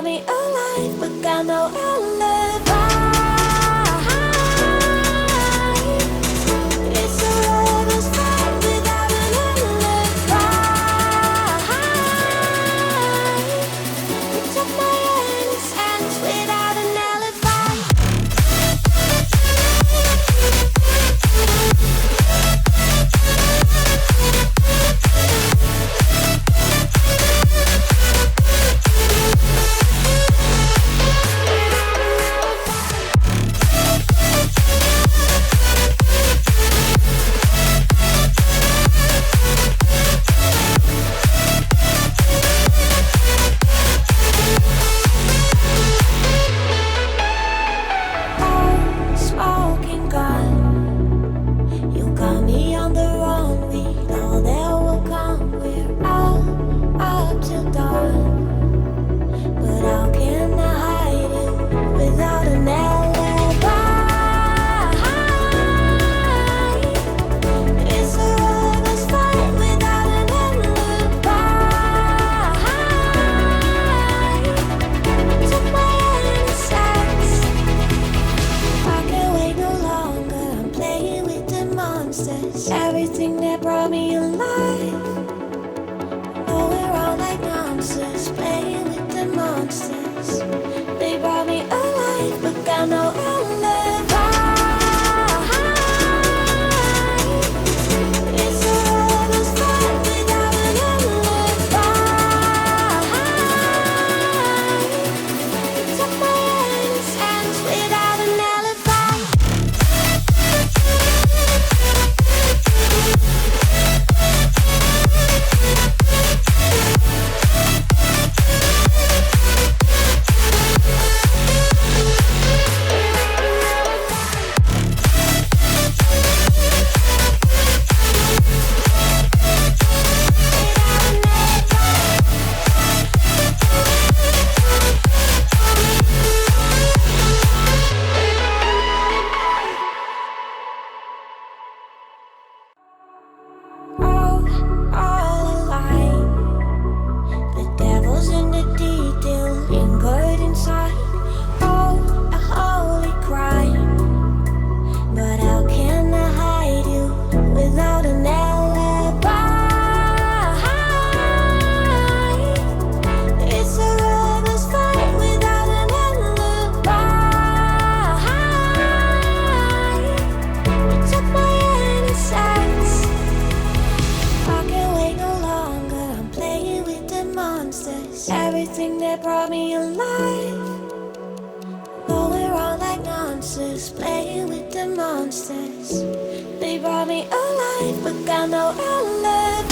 brought me alive, but got no alibi. It's a lover's fight without an alibi. It took my innocence without an alibi. Smoking gun, you got me on the run. We know that will come. We're out up till dawn, but how can I hide it without an alibi? It's a lover's fight without an alibi. Took my innocence. I can't wait no longer. I'm playing with the monsters. Everything that brought me alive. Oh, we're all like monsters, playing with the monsters. They brought me alive, but got no alibi. It's a lover's fight without an alibi. It took my innocence without an alibi. All alive. The devil's in the detail, lingered inside. Oh, a holy crime. But how can I hide you without an alibi? It's a lover's fight without an alibi. It took my innocence. I can't wait no longer. I'm playing with the monsters. Everything that brought me alive. Oh, we're all like monsters, playing with the monsters. They brought me alive, but got no alibi.